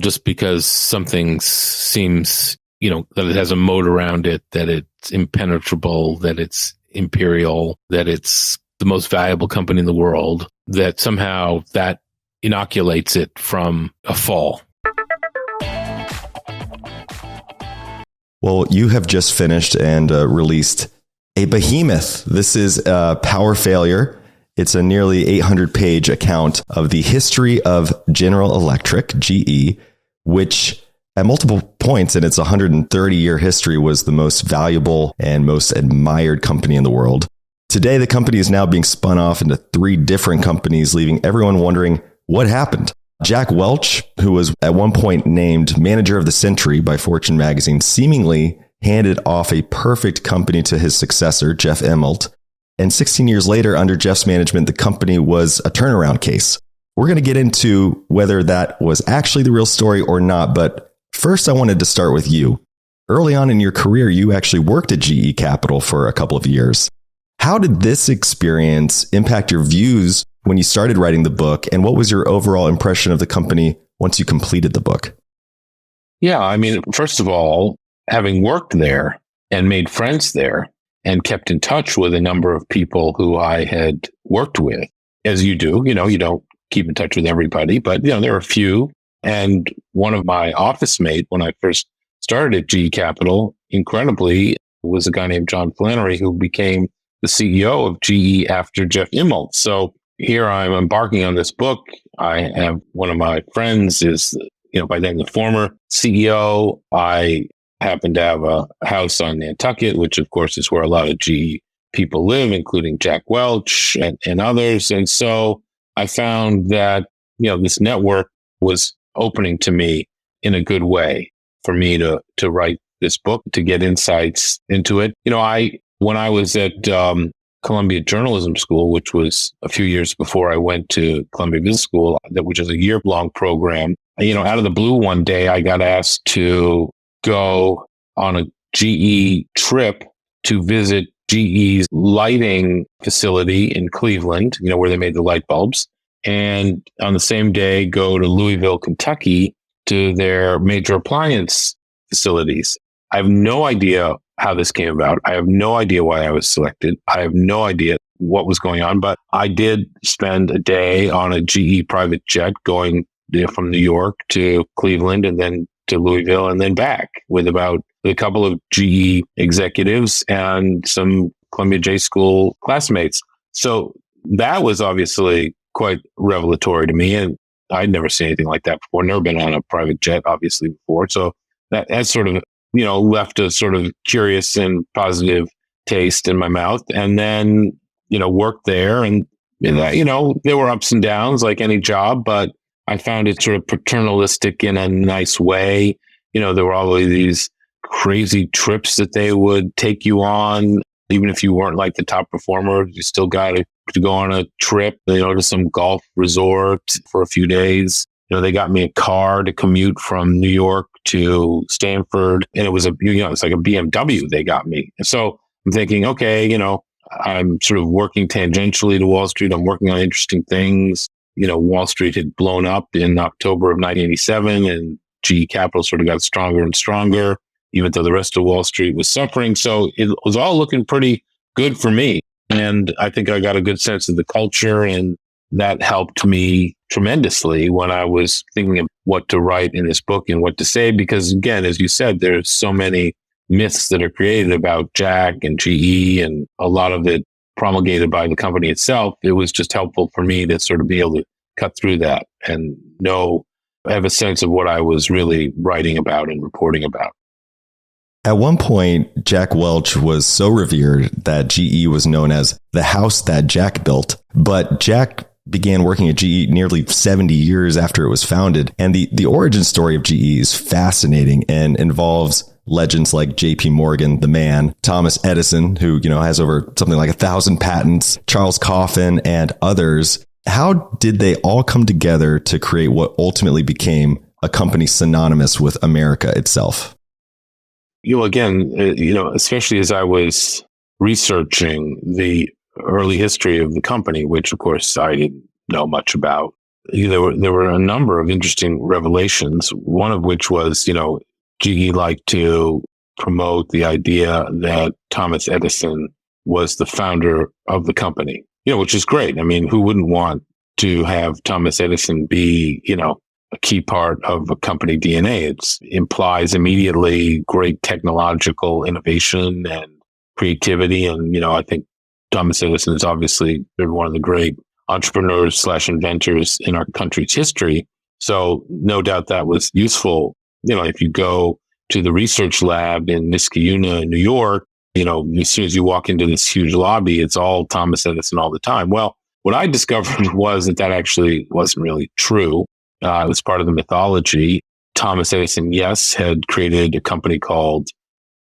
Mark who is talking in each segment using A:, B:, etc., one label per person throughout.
A: just because something seems, that it has a moat around it, that it's impenetrable, that it's imperial, that it's the most valuable company in the world, that somehow that inoculates it from a fall.
B: Well, you have just finished and released a behemoth. This is Power Failure. It's a nearly 800-page account of the history of General Electric, GE, which at multiple points in its 130-year history was the most valuable and most admired company in the world. Today, the company is now being spun off into 3 different companies, leaving everyone wondering what happened. Jack Welch, who was at one point named Manager of the Century by Fortune magazine, seemingly handed off a perfect company to his successor, Jeff Immelt. And 16 years later, under Jeff's management, the company was a turnaround case. We're going to get into whether that was actually the real story or not. But first, I wanted to start with you. Early on in your career, you actually worked at GE Capital for a couple of years. How did this experience impact your views when you started writing the book? And what was your overall impression of the company once you completed the book?
A: Yeah, I mean, first of all, having worked there and made friends there and kept in touch with a number of people who I had worked with, as you do, you don't keep in touch with everybody, but, there are a few. And one of my office mates, when I first started at GE Capital, incredibly, was a guy named John Flannery, who became the CEO of GE after Jeff Immelt. So here I'm embarking on this book. I have one of my friends is, by then the former CEO. I happen to have a house on Nantucket, which of course is where a lot of GE people live, including Jack Welch and others. And so I found that, this network was opening to me in a good way for me to write this book, to get insights into it. When I was at Columbia Journalism School, which was a few years before I went to Columbia Business School, which is a year-long program, out of the blue one day, I got asked to go on a GE trip to visit GE's lighting facility in Cleveland, where they made the light bulbs. And on the same day, go to Louisville, Kentucky, to their major appliance facilities. I have no idea how this came about. I have no idea why I was selected. I have no idea what was going on, but I did spend a day on a GE private jet going from New York to Cleveland and then to Louisville and then back with about a couple of GE executives and some Columbia J School classmates. So that was obviously quite revelatory to me. And I'd never seen anything like that before. Never been on a private jet, obviously, before. So that sort of, left a sort of curious and positive taste in my mouth. And then, worked there. And, there were ups and downs like any job, but I found it sort of paternalistic in a nice way. There were always these crazy trips that they would take you on. Even if you weren't like the top performer, you still got to go on a trip, to some golf resort for a few days. They got me a car to commute from New York to Stanford, and it was it's like a BMW they got me. And so I'm thinking, okay, I'm sort of working tangentially to Wall Street. I'm working on interesting things. Wall Street had blown up in October of 1987, and GE Capital sort of got stronger and stronger, even though the rest of Wall Street was suffering. So it was all looking pretty good for me. And I think I got a good sense of the culture, and that helped me tremendously when I was thinking of what to write in this book and what to say. Because again, as you said, there's so many myths that are created about Jack and GE, and a lot of it promulgated by the company itself. It was just helpful for me to sort of be able to cut through that and have a sense of what I was really writing about and reporting about.
B: At one point, Jack Welch was so revered that GE was known as the house that Jack built. But Jack began working at GE nearly 70 years after it was founded. And the origin story of GE is fascinating and involves legends like JP Morgan, the man, Thomas Edison, who, has over something like 1,000 patents, Charles Coffin, and others. How did they all come together to create what ultimately became a company synonymous with America itself?
A: Again, especially as I was researching the early history of the company, which of course I didn't know much about. there were a number of interesting revelations. One of which was, GE liked to promote the idea that Thomas Edison was the founder of the company, which is great. I mean, who wouldn't want to have Thomas Edison be, a key part of a company DNA? It implies immediately great technological innovation and creativity. And, I think Thomas Edison has obviously been one of the great entrepreneurs / inventors in our country's history. So no doubt that was useful. If you go to the research lab in Niskayuna in New York, as soon as you walk into this huge lobby, it's all Thomas Edison all the time. Well, what I discovered was that actually wasn't really true. It was part of the mythology. Thomas Edison, yes, had created a company called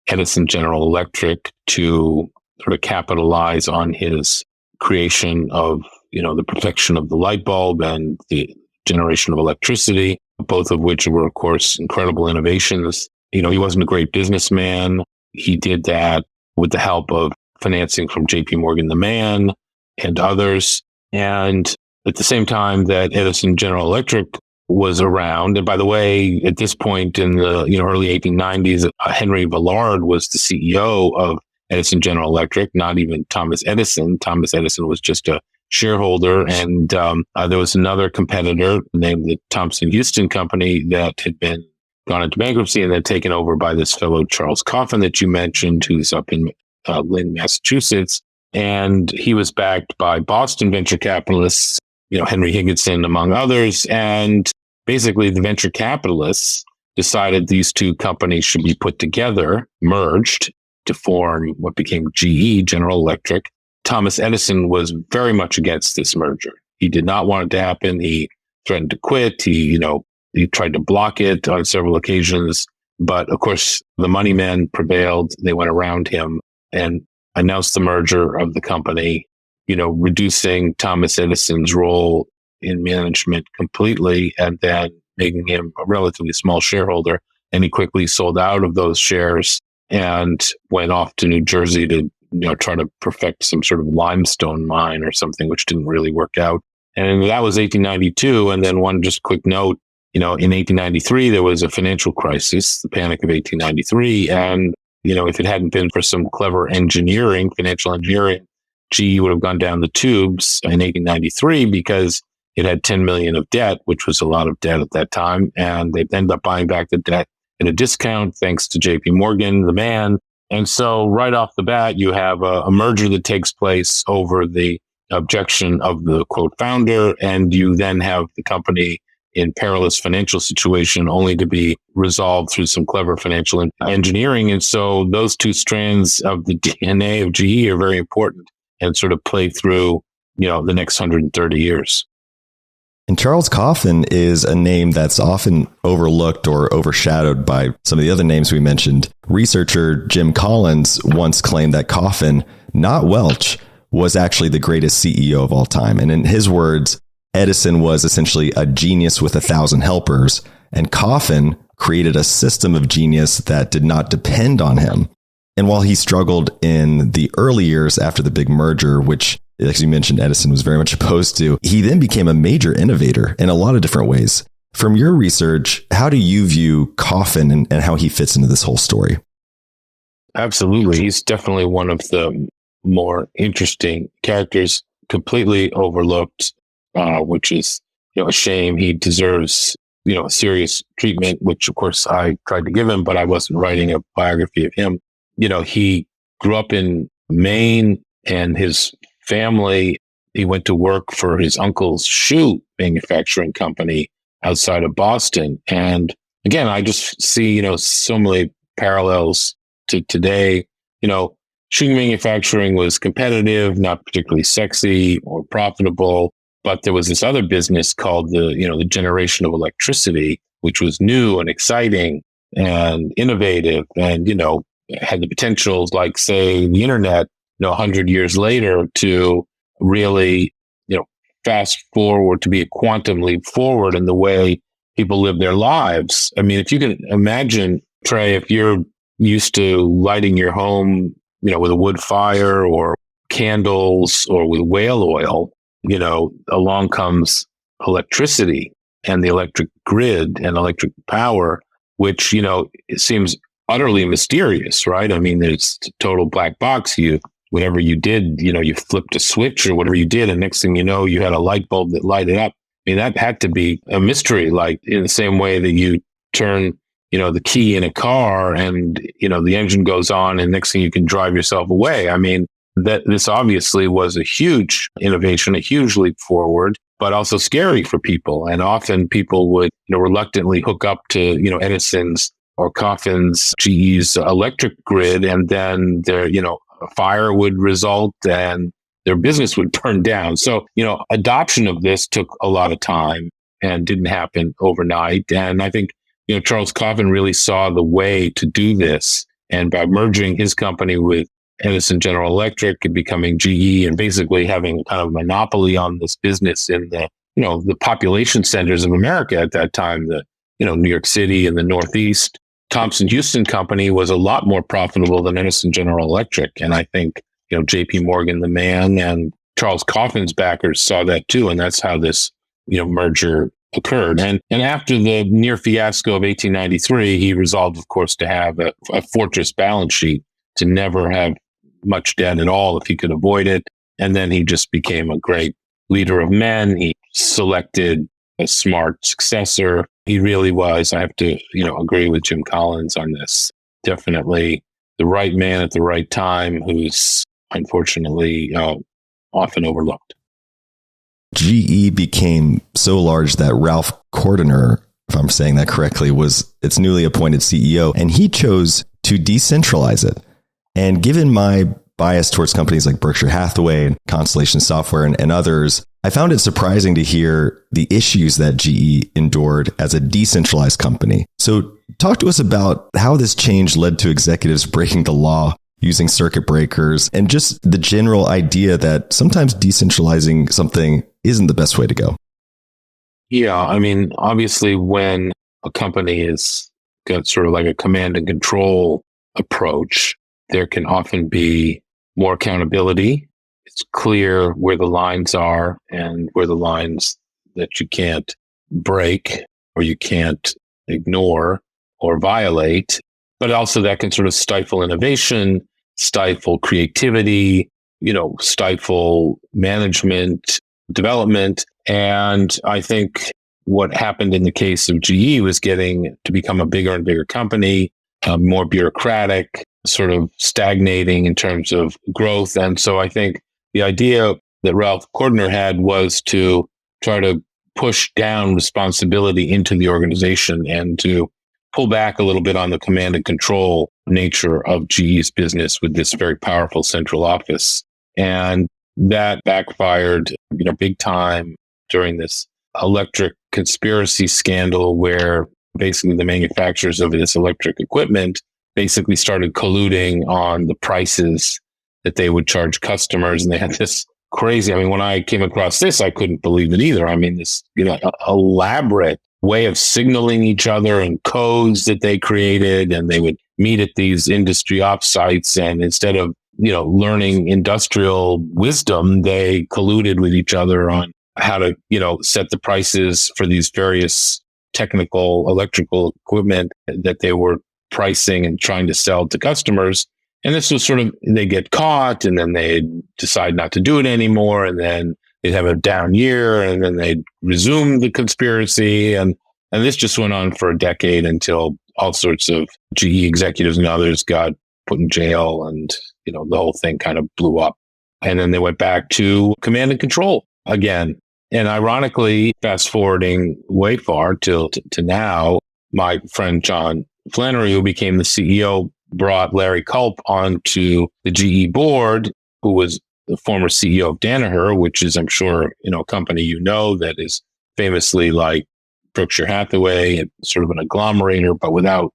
A: Edison General Electric to sort of capitalize on his creation of, the perfection of the light bulb and the generation of electricity, both of which were, of course, incredible innovations. He wasn't a great businessman. He did that with the help of financing from JP Morgan, the man, and others. And at the same time that Edison General Electric was around, and by the way, at this point in the early 1890s, Henry Villard was the CEO of Edison General Electric, not even Thomas Edison. Thomas Edison was just a shareholder, and there was another competitor named the Thomson Houston Company that had been gone into bankruptcy and then taken over by this fellow Charles Coffin that you mentioned, who's up in Lynn, Massachusetts. And he was backed by Boston venture capitalists, Henry Higginson, among others. And basically the venture capitalists decided these two companies should be put together, merged to form what became GE, General Electric. Thomas Edison was very much against this merger. He did not want it to happen. He threatened to quit. He tried to block it on several occasions. But of course, the money men prevailed. They went around him and announced the merger of the company, reducing Thomas Edison's role in management completely and then making him a relatively small shareholder. And he quickly sold out of those shares and went off to New Jersey to try to perfect some sort of limestone mine or something, which didn't really work out. And that was 1892. And then one just quick note, in 1893, there was a financial crisis, the Panic of 1893. And, if it hadn't been for some clever engineering, financial engineering, GE would have gone down the tubes in 1893 because it had 10 million of debt, which was a lot of debt at that time. And they ended up buying back the debt at a discount, thanks to JP Morgan, the man. And so right off the bat, you have a merger that takes place over the objection of the quote founder. And you then have the company in perilous financial situation only to be resolved through some clever financial engineering. And so those two strands of the DNA of GE are very important and sort of play through, the next 130 years.
B: And Charles Coffin is a name that's often overlooked or overshadowed by some of the other names we mentioned. Researcher Jim Collins once claimed that Coffin, not Welch, was actually the greatest CEO of all time. And in his words, Edison was essentially a genius with 1,000 helpers, and Coffin created a system of genius that did not depend on him. And while he struggled in the early years after the big merger, which, as you mentioned, Edison was very much opposed to, he then became a major innovator in a lot of different ways. From your research, how do you view Coffin and how he fits into this whole story?
A: Absolutely. He's definitely one of the more interesting characters, completely overlooked, which is, a shame. He deserves, serious treatment, which of course I tried to give him, but I wasn't writing a biography of him. He grew up in Maine, and his family, he went to work for his uncle's shoe manufacturing company outside of Boston. And again, I just see, so many parallels to today. Shoe manufacturing was competitive, not particularly sexy or profitable. But there was this other business called the generation of electricity, which was new and exciting and innovative and, had the potentials like, say, the internet, 100 years later to really, fast forward, to be a quantum leap forward in the way people live their lives. I mean, if you can imagine, Trey, if you're used to lighting your home, with a wood fire or candles or with whale oil, along comes electricity and the electric grid and electric power, which, it seems utterly mysterious, right? I mean, it's a total black box. Whatever you did, you flipped a switch or whatever you did, and next thing you know, you had a light bulb that lighted up. I mean, that had to be a mystery, like in the same way that you turn, the key in a car and, the engine goes on and next thing you can drive yourself away. I mean, that this obviously was a huge innovation, a huge leap forward, but also scary for people. And often people would, reluctantly hook up to, Edison's or Coffin's, GE's electric grid, and then a fire would result and their business would burn down. So, adoption of this took a lot of time and didn't happen overnight. And I think, Charles Coffin really saw the way to do this. And by merging his company with Edison General Electric and becoming GE and basically having kind of a monopoly on this business in the population centers of America at that time, New York City and the Northeast, Thomson Houston Company was a lot more profitable than Edison General Electric. And I think, JP Morgan, the man, and Charles Coffin's backers saw that too. And that's how this, merger occurred. And after the near fiasco of 1893, he resolved, of course, to have a fortress balance sheet, to never have much debt at all if he could avoid it. And then he just became a great leader of men. He selected a smart successor. He really was. I have to, agree with Jim Collins on this. Definitely the right man at the right time, who's unfortunately often overlooked.
B: GE became so large that Ralph Cordener, if I'm saying that correctly, was its newly appointed CEO, and he chose to decentralize it. And given my bias towards companies like Berkshire Hathaway and Constellation Software and others, I found it surprising to hear the issues that GE endured as a decentralized company. So talk to us about how this change led to executives breaking the law, using circuit breakers, and just the general idea that sometimes decentralizing something isn't the best way to go.
A: Yeah, I mean, obviously when a company has got sort of like a command and control approach, there can often be more accountability. It's clear where the lines are and where the lines that you can't break or you can't ignore or violate. But also that can sort of stifle innovation, stifle creativity, stifle management, development. And I think what happened in the case of GE was getting to become a bigger and bigger company, more bureaucratic, sort of stagnating in terms of growth. And so I think the idea that Ralph Cordener had was to try to push down responsibility into the organization and to pull back a little bit on the command and control nature of GE's business with this very powerful central office. And that backfired, big time during this electric conspiracy scandal where basically the manufacturers of this electric equipment basically started colluding on the prices that they would charge customers. And they had this crazy, when I came across this, I couldn't believe it either. This, elaborate way of signaling each other and codes that they created. And they would meet at these industry offsites. And instead of, learning industrial wisdom, they colluded with each other on how to, set the prices for these various technical electrical equipment that they were pricing and trying to sell to customers. And this was sort of, they get caught and then they decide not to do it anymore. And then they'd have a down year and then they'd resume the conspiracy. And this just went on for a decade until all sorts of GE executives and others got put in jail and, the whole thing kind of blew up. And then they went back to command and control again. And ironically, fast forwarding way far to now, my friend John Flannery, who became the CEO, brought Larry Culp onto the GE board, who was the former CEO of Danaher, which is, I'm sure, a company that is famously like Berkshire Hathaway, sort of an agglomerator, but without,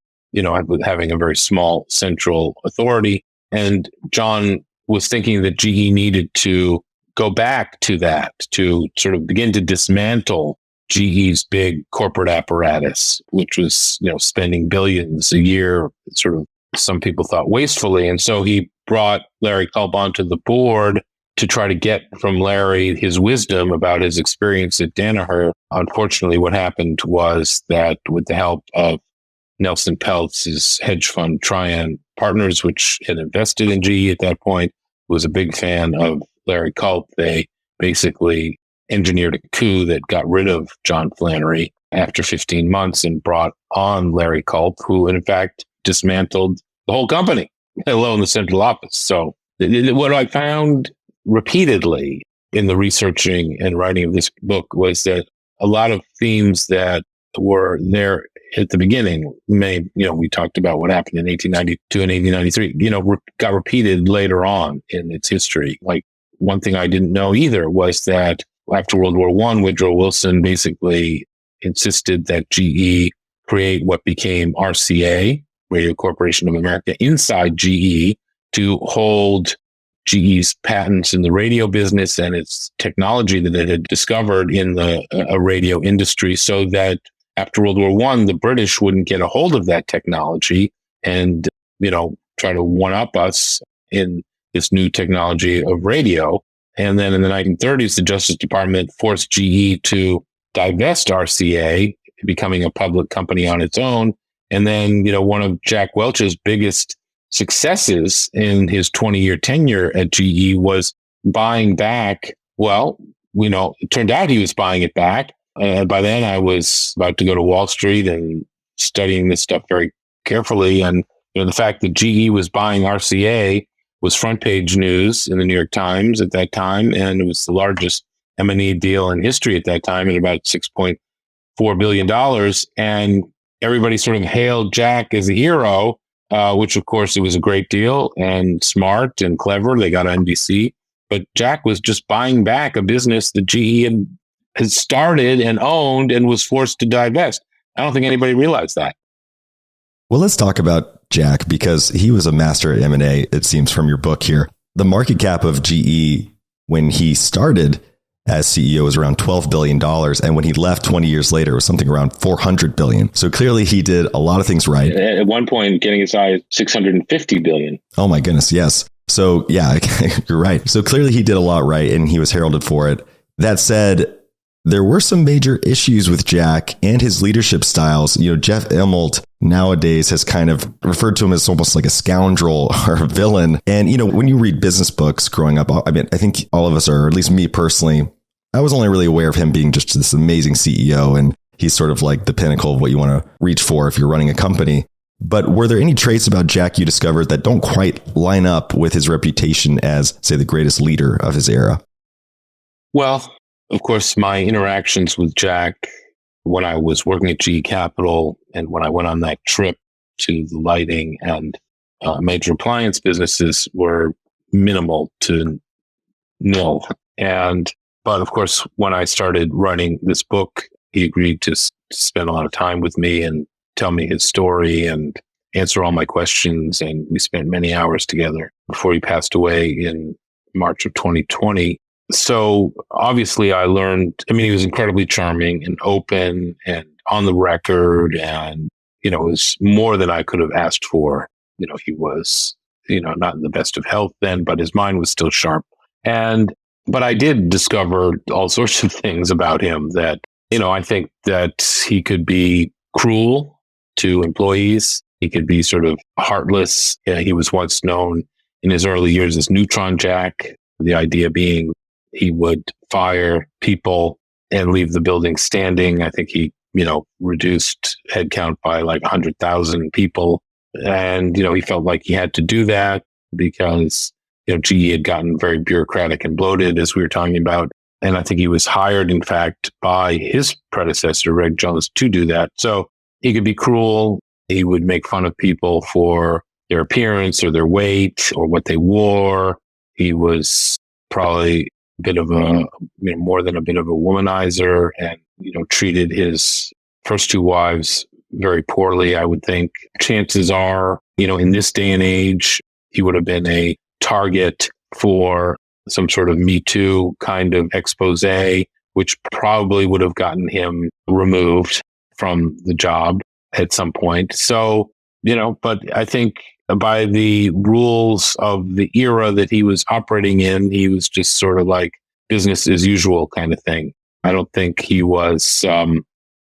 A: having a very small central authority. And John was thinking that GE needed to go back to that, to sort of begin to dismantle GE's big corporate apparatus, which was, spending billions a year, sort of some people thought wastefully. And so he brought Larry Culp onto the board to try to get from Larry his wisdom about his experience at Danaher. Unfortunately, what happened was that with the help of Nelson Peltz's hedge fund Trian Partners, which had invested in GE at that point, was a big fan of Larry Culp. They basically engineered a coup that got rid of John Flannery after 15 months and brought on Larry Culp, who in fact dismantled the whole company, let alone the central office. So what I found repeatedly in the researching and writing of this book was that a lot of themes that were there at the beginning we talked about what happened in 1892 and 1893, got repeated later on in its history. Like one thing I didn't know either was that after World War I, Woodrow Wilson basically insisted that GE create what became RCA, Radio Corporation of America, inside GE to hold GE's patents in the radio business and its technology that it had discovered in the radio industry, so that after World War I, the British wouldn't get a hold of that technology and, try to one-up us in this new technology of radio. And then in the 1930s, the Justice Department forced GE to divest RCA, becoming a public company on its own. And then, one of Jack Welch's biggest successes in his 20-year tenure at GE was buying back. Well, it turned out he was buying it back. By then, I was about to go to Wall Street and studying this stuff very carefully. And the fact that GE was buying RCA was front page news in the New York Times at that time, and it was the largest M&E deal in history at that time at about $6.4 billion. And everybody sort of hailed Jack as a hero, which of course it was a great deal and smart and clever. They got on NBC, but Jack was just buying back a business that GE had started and owned and was forced to divest. I don't think anybody realized that.
B: Well, let's talk about Jack, because he was a master at M&A, it seems from your book here. The market cap of GE when he started as CEO was around $12 billion. And when he left 20 years later, it was something around $400 billion. So clearly he did a lot of things right.
A: At one point, getting as high as $650 billion.
B: Oh my goodness, yes. So yeah, you're right. So clearly he did a lot right and he was heralded for it. That said, there were some major issues with Jack and his leadership styles. Jeff Immelt nowadays has kind of referred to him as almost like a scoundrel or a villain. And, when you read business books growing up, I think all of us are, or at least me personally, I was only really aware of him being just this amazing CEO. And he's sort of like the pinnacle of what you want to reach for if you're running a company. But were there any traits about Jack you discovered that don't quite line up with his reputation as, say, the greatest leader of his era?
A: Well, of course, my interactions with Jack when I was working at GE Capital and when I went on that trip to the lighting and major appliance businesses were minimal to nil. But of course, when I started writing this book, he agreed to spend a lot of time with me and tell me his story and answer all my questions. And we spent many hours together before he passed away in March of 2020. So obviously I learned, he was incredibly charming and open and on the record, and, it was more than I could have asked for. He was, not in the best of health then, but his mind was still sharp. But I did discover all sorts of things about him that, I think that he could be cruel to employees. He could be sort of heartless. He was once known in his early years as Neutron Jack, the idea being he would fire people and leave the building standing. I think he, reduced headcount by like 100,000 people. And, he felt like he had to do that because, GE had gotten very bureaucratic and bloated, as we were talking about. And I think he was hired, in fact, by his predecessor, Reg Jones, to do that. So he could be cruel. He would make fun of people for their appearance or their weight or what they wore. He was probably bit of a, more than a bit of a womanizer, and, treated his first two wives very poorly, I would think. Chances are, in this day and age, he would have been a target for some sort of Me Too kind of expose, which probably would have gotten him removed from the job at some point. So, but I think by the rules of the era that he was operating in, he was just sort of like business as usual kind of thing. I don't think he was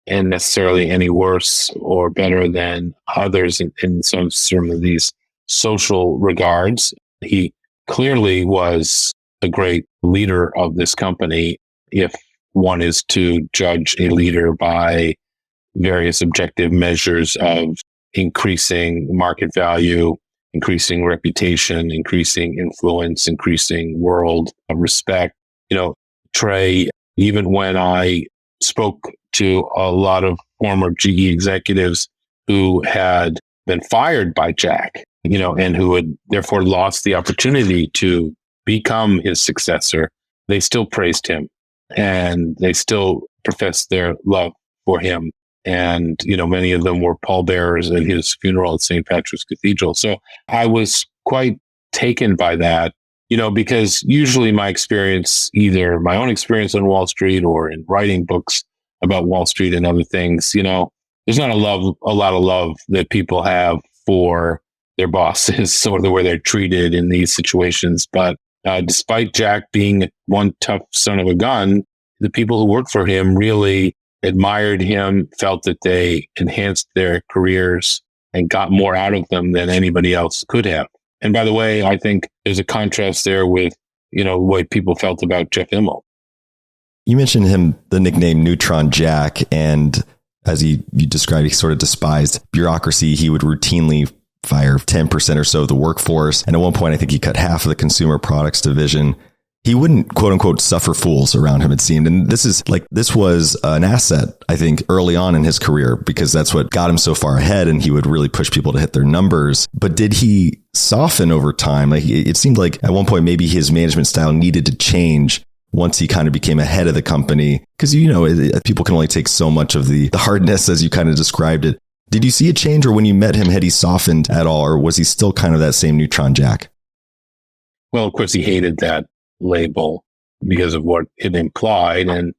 A: and necessarily any worse or better than others in some of these social regards. He clearly was a great leader of this company, if one is to judge a leader by various objective measures of increasing market value, increasing reputation, increasing influence, increasing world respect. Trey, even when I spoke to a lot of former GE executives who had been fired by Jack, and who had therefore lost the opportunity to become his successor, they still praised him and they still professed their love for him. And, many of them were pallbearers at his funeral at St. Patrick's Cathedral. So I was quite taken by that, because usually my experience, either my own experience on Wall Street or in writing books about Wall Street and other things, there's not a lot of love that people have for their bosses or the way they're treated in these situations. But despite Jack being one tough son of a gun, the people who worked for him really admired him, felt that they enhanced their careers and got more out of them than anybody else could have. And by the way, I think there's a contrast there with, the way people felt about Jeff Immelt.
B: You mentioned him, the nickname Neutron Jack, and as you described, he sort of despised bureaucracy. He would routinely fire 10% or so of the workforce. And at one point, I think he cut half of the consumer products division. He wouldn't, quote unquote, suffer fools around him, it seemed. And this was an asset, I think, early on in his career, because that's what got him so far ahead. And he would really push people to hit their numbers. But did he soften over time? Like, it seemed like at one point, maybe his management style needed to change once he kind of became ahead of the company. Because, people can only take so much of the hardness, as you kind of described it. Did you see a change, or when you met him, had he softened at all, or was he still kind of that same Neutron Jack?
A: Well, of course, he hated that label because of what it implied. And,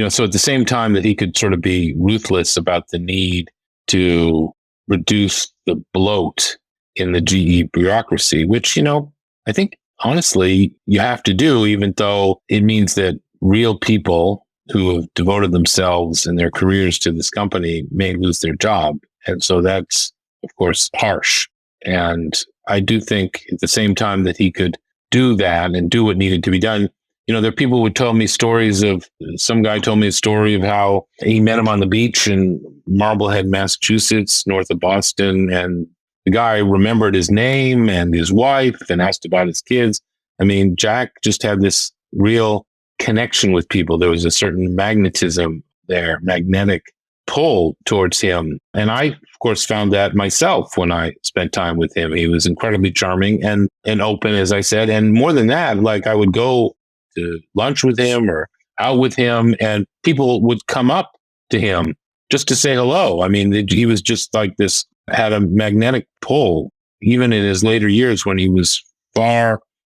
A: so at the same time that he could sort of be ruthless about the need to reduce the bloat in the GE bureaucracy, which, I think honestly you have to do, even though it means that real people who have devoted themselves and their careers to this company may lose their job. And so that's, of course, harsh. And I do think at the same time that he could do that and do what needed to be done. There are people who would tell me stories of, some guy told me a story of how he met him on the beach in Marblehead, Massachusetts, north of Boston. And the guy remembered his name and his wife and asked about his kids. I mean, Jack just had this real connection with people. There was a certain magnetism there, magnetic pull towards him. And I, of course, found that myself when I spent time with him. He was incredibly charming and open, as I said. And more than that, like, I would go to lunch with him or out with him, and people would come up to him just to say hello. I mean, he was just like this, had a magnetic pull, even in his later years when he was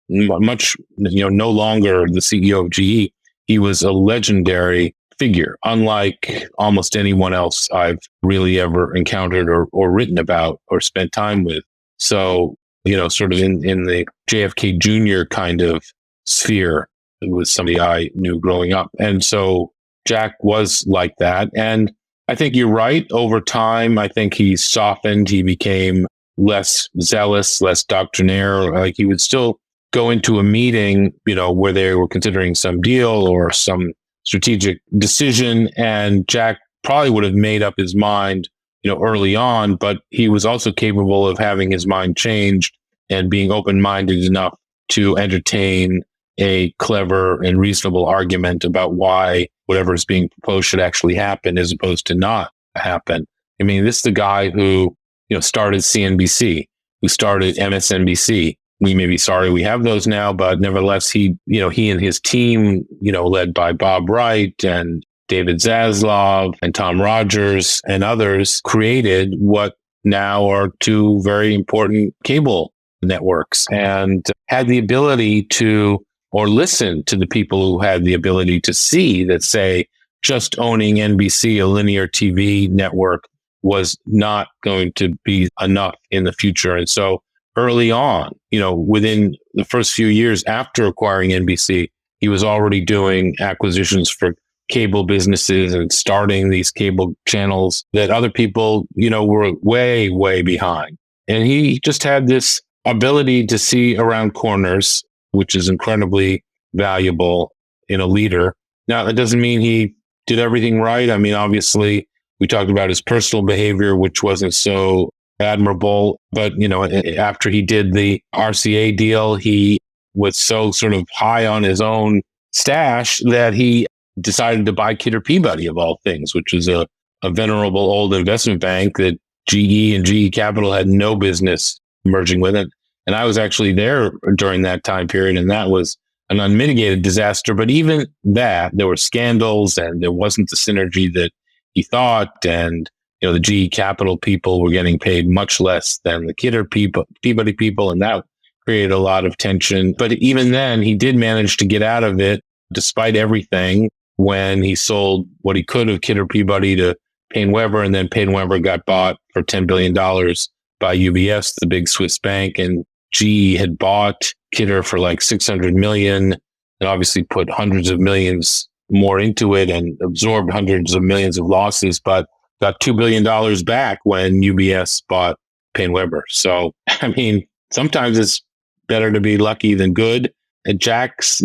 A: much, no longer the CEO of GE. He was a legendary figure, unlike almost anyone else I've really ever encountered or written about or spent time with. So, sort of in the JFK Jr. kind of sphere, it was somebody I knew growing up. And so Jack was like that. And I think you're right. Over time, I think he softened. He became less zealous, less doctrinaire. Like, he would still go into a meeting, where they were considering some deal or some strategic decision. And Jack probably would have made up his mind, early on, but he was also capable of having his mind changed and being open-minded enough to entertain a clever and reasonable argument about why whatever is being proposed should actually happen as opposed to not happen. I mean, this is the guy who, started CNBC, who started MSNBC. We may be sorry we have those now, but nevertheless, he and his team, led by Bob Wright and David Zaslav and Tom Rogers and others, created what now are two very important cable networks, and had the ability to, or listen to the people who had the ability to see that, say, just owning NBC, a linear TV network, was not going to be enough in the future. And so early on, within the first few years after acquiring NBC, he was already doing acquisitions for cable businesses and starting these cable channels that other people, were way, way behind. And he just had this ability to see around corners, which is incredibly valuable in a leader. Now, that doesn't mean he did everything right. I mean, obviously, we talked about his personal behavior, which wasn't so admirable. But, after he did the RCA deal, he was so sort of high on his own stash that he decided to buy Kidder Peabody, of all things, which is a venerable old investment bank that GE and GE Capital had no business merging with it. And I was actually there during that time period, and that was an unmitigated disaster. But even that, there were scandals and there wasn't the synergy that he thought. And, the GE Capital people were getting paid much less than the Kidder Peabody people. And that created a lot of tension. But even then, he did manage to get out of it despite everything when he sold what he could of Kidder Peabody to Paine-Webber. And then Paine-Webber got bought for $10 billion by UBS, the big Swiss bank. And GE had bought Kidder for like $600 million and obviously put hundreds of millions more into it and absorbed hundreds of millions of losses, but got $2 billion back when UBS bought Paine-Webber. So, I mean, sometimes it's better to be lucky than good. And Jack's,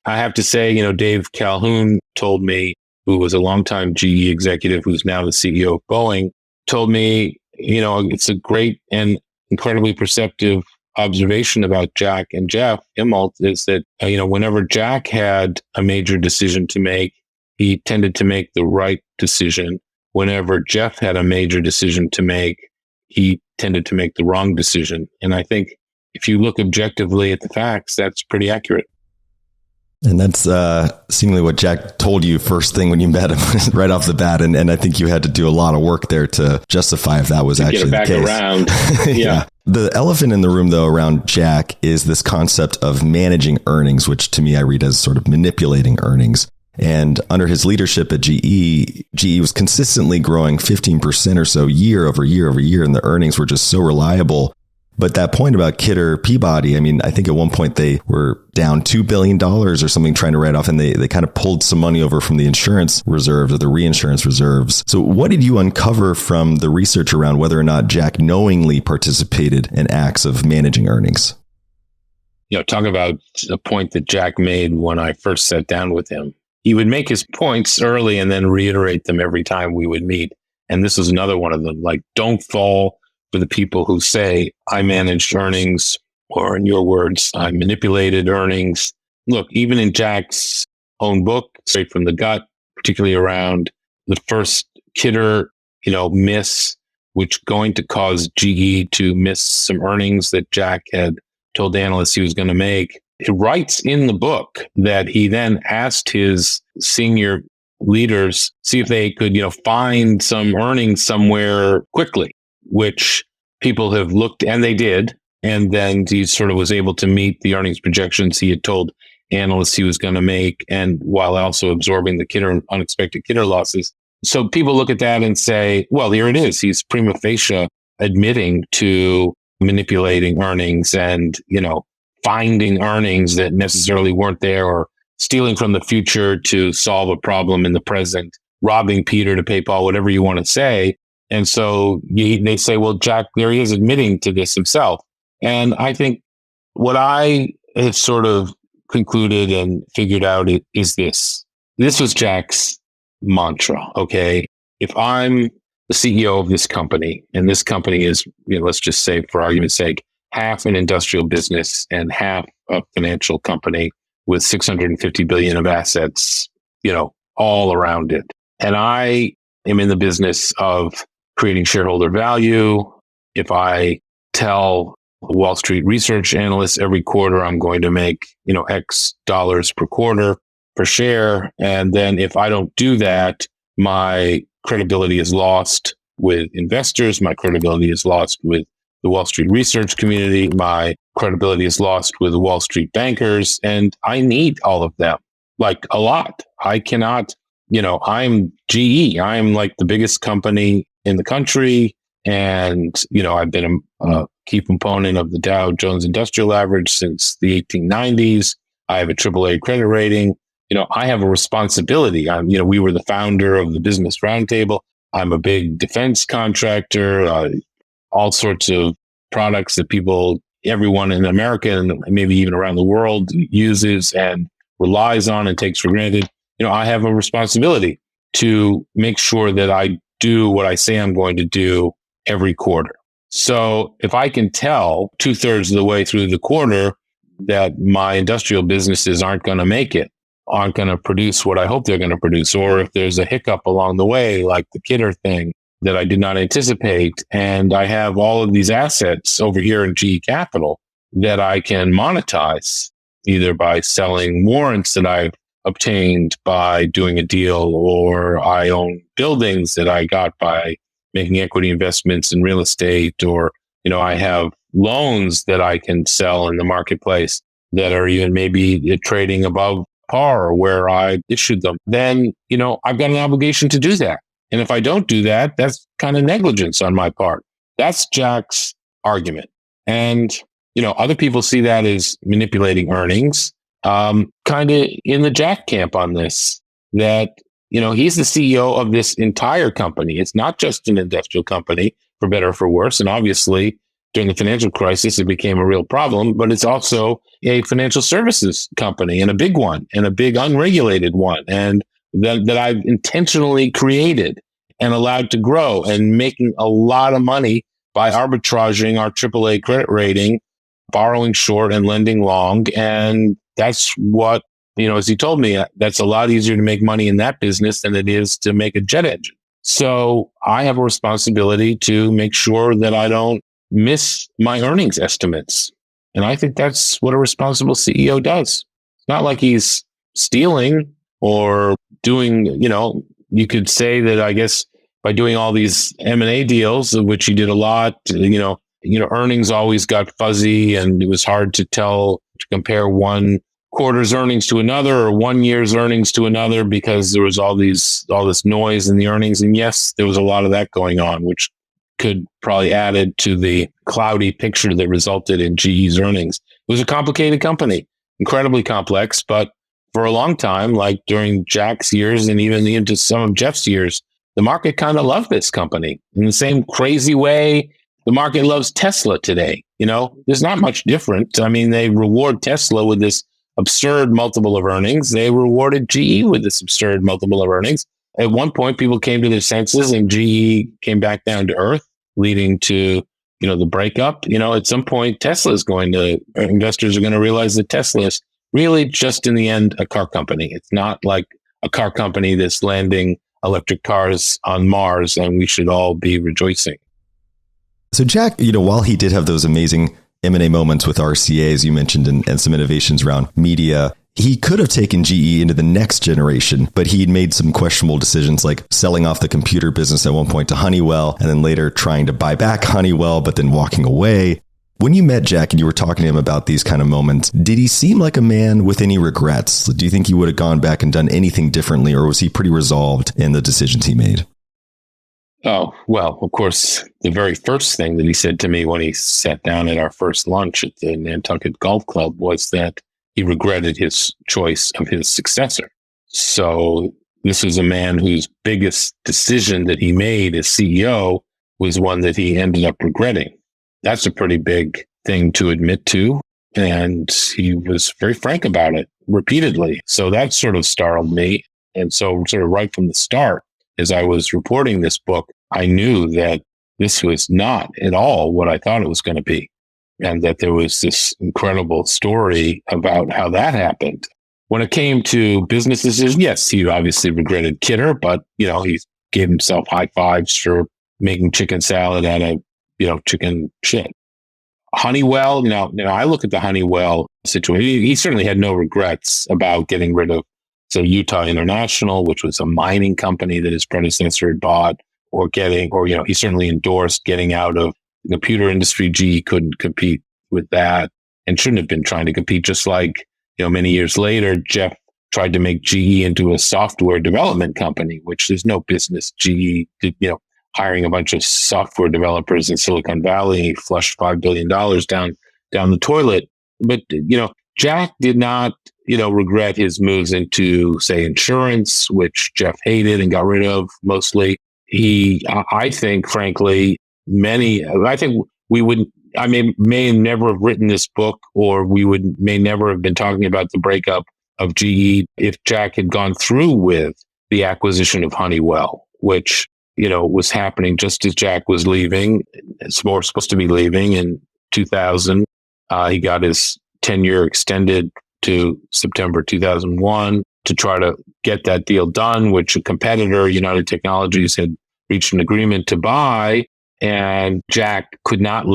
A: I have to say, Dave Calhoun told me, who was a longtime GE executive, who's now the CEO of Boeing, told me, it's a great and incredibly perceptive observation about Jack and Jeff Immelt is that, whenever Jack had a major decision to make, he tended to make the right decision. Whenever Jeff had a major decision to make, he tended to make the wrong decision. And I think if you look objectively at the facts, that's pretty accurate.
B: And that's seemingly what Jack told you first thing when you met him right off the bat. And I think you had to do a lot of work there to justify if that was actually the case.
A: Get it back around. Yeah.
B: The elephant in the room, though, around Jack is this concept of managing earnings, which to me I read as sort of manipulating earnings. And under his leadership at GE was consistently growing 15% or so year over year over year. And the earnings were just so reliable. But that point about Kidder Peabody, I mean, I think at one point they were down $2 billion or something trying to write off, and they kind of pulled some money over from the insurance reserves or the reinsurance reserves. So what did you uncover from the research around whether or not Jack knowingly participated in acts of managing earnings?
A: Talk about a point that Jack made when I first sat down with him. He would make his points early and then reiterate them every time we would meet. And this was another one of them, like, don't fall for the people who say, I managed earnings, or in your words, I manipulated earnings. Look, even in Jack's own book, Straight from the Gut, particularly around the first Kidder, miss, which going to cause GE to miss some earnings that Jack had told analysts he was going to make. He writes in the book that he then asked his senior leaders, see if they could, find some earnings somewhere quickly, which people have looked, and they did. And then he sort of was able to meet the earnings projections he had told analysts he was going to make, and while also absorbing the unexpected Kidder losses. So people look at that and say, well, here it is. He's prima facie admitting to manipulating earnings and, finding earnings that necessarily weren't there, or stealing from the future to solve a problem in the present, robbing Peter to pay Paul, whatever you want to say. And so they say, well, Jack, there he is admitting to this himself. And I think what I have sort of concluded and figured out is this. This was Jack's mantra, okay? If I'm the CEO of this company, and this company is, let's just say for argument's sake, half an industrial business and half a financial company with 650 billion of assets, all around it. And I am in the business of creating shareholder value. If I tell Wall Street research analysts every quarter I'm going to make, X dollars per quarter per share, and then if I don't do that, my credibility is lost with investors, my credibility is lost with the Wall Street research community, my credibility is lost with the Wall Street bankers, and I need all of them, like a lot. I cannot, I'm GE, I'm like the biggest company in the country, and, I've been a key component of the Dow Jones Industrial Average since the 1890s. I have a AAA credit rating. I have a responsibility. We were the founder of the Business Roundtable. I'm a big defense contractor, all sorts of products that everyone in America and maybe even around the world uses and relies on and takes for granted. I have a responsibility to make sure that I do what I say I'm going to do every quarter. So if I can tell 2/3 of the way through the quarter that my industrial businesses aren't going to make it, aren't going to produce what I hope they're going to produce, or if there's a hiccup along the way, like the Kidder thing that I did not anticipate, and I have all of these assets over here in GE Capital that I can monetize, either by selling warrants that I've obtained by doing a deal, or I own buildings that I got by making equity investments in real estate, or, I have loans that I can sell in the marketplace that are even maybe trading above par where I issued them. Then, I've got an obligation to do that. And if I don't do that, that's kind of negligence on my part. That's Jack's argument. And, other people see that as manipulating earnings, kind of in the Jack camp on this, that, he's the CEO of this entire company. It's not just an industrial company, for better or for worse. And obviously, during the financial crisis, it became a real problem, but it's also a financial services company, and a big one, and a big unregulated one, and that I've intentionally created and allowed to grow, and making a lot of money by arbitraging our AAA credit rating, borrowing short and lending long. And that's what, as he told me, that's a lot easier to make money in that business than it is to make a jet engine. So I have a responsibility to make sure that I don't miss my earnings estimates. And I think that's what a responsible CEO does. It's not like he's stealing or doing, you could say that, I guess, by doing all these M&A deals, of which he did a lot, earnings always got fuzzy, and it was hard to compare one quarter's earnings to another, or 1 year's earnings to another, because there was all this noise in the earnings. And yes, there was a lot of that going on, which could probably added to the cloudy picture that resulted in GE's earnings. It was a complicated company, incredibly complex, but for a long time, like during Jack's years and even into some of Jeff's years, the market kind of loved this company in the same crazy way the market loves Tesla today. There's not much different. I mean, they reward Tesla with this absurd multiple of earnings. They rewarded GE with this absurd multiple of earnings. At one point, people came to their senses and GE came back down to earth, leading to, the breakup. At some point, investors are going to realize that Tesla is really just in the end a car company. It's not like a car company that's landing electric cars on Mars, and we should all be rejoicing.
B: So Jack, while he did have those amazing M&A moments with RCA, as you mentioned, and some innovations around media, he could have taken GE into the next generation, but he had made some questionable decisions, like selling off the computer business at one point to Honeywell, and then later trying to buy back Honeywell, but then walking away. When you met Jack and you were talking to him about these kind of moments, did he seem like a man with any regrets? Do you think he would have gone back and done anything differently, or was he pretty resolved in the decisions he made?
A: Oh, well, of course, the very first thing that he said to me when he sat down at our first lunch at the Nantucket Golf Club was that he regretted his choice of his successor. So this was a man whose biggest decision that he made as CEO was one that he ended up regretting. That's a pretty big thing to admit to. And he was very frank about it repeatedly. So that sort of startled me. And so sort of right from the start, as I was reporting this book, I knew that this was not at all what I thought it was going to be. And that there was this incredible story about how that happened. When it came to business decisions, yes, he obviously regretted Kidder, but, he gave himself high fives for making chicken salad out of, chicken shit. Honeywell, now I look at the Honeywell situation. He certainly had no regrets about getting rid of, say, Utah International, which was a mining company that his predecessor had bought, he certainly endorsed getting out of the computer industry. GE couldn't compete with that and shouldn't have been trying to compete, just like, many years later, Jeff tried to make GE into a software development company, which there's no business GE did, hiring a bunch of software developers in Silicon Valley. He flushed $5 billion down the toilet. But, Jack did not, regret his moves into, say, insurance, which Jeff hated and got rid of mostly. I think, frankly, we wouldn't, I may never have written this book, or may never have been talking about the breakup of GE if Jack had gone through with the acquisition of Honeywell, which, was happening just as Jack was leaving. It's more supposed to be leaving in 2000. He got his tenure extended to September 2001 to try to get that deal done, which a competitor, United Technologies, had reached an agreement to buy. And Jack could not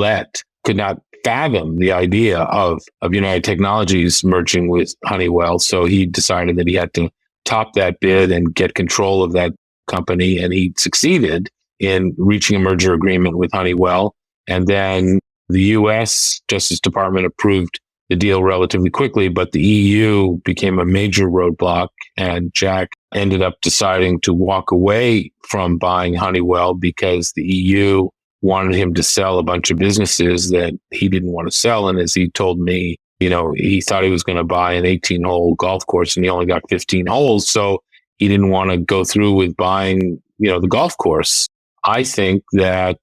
A: fathom the idea of United Technologies merging with Honeywell. So he decided that he had to top that bid and get control of that company. And he succeeded in reaching a merger agreement with Honeywell. And then the U.S. Justice Department approved the deal relatively quickly, but the EU became a major roadblock, and Jack ended up deciding to walk away from buying Honeywell because the EU wanted him to sell a bunch of businesses that he didn't want to sell. And as he told me, he thought he was going to buy an 18-hole golf course and he only got 15 holes. So he didn't want to go through with buying, the golf course. I think that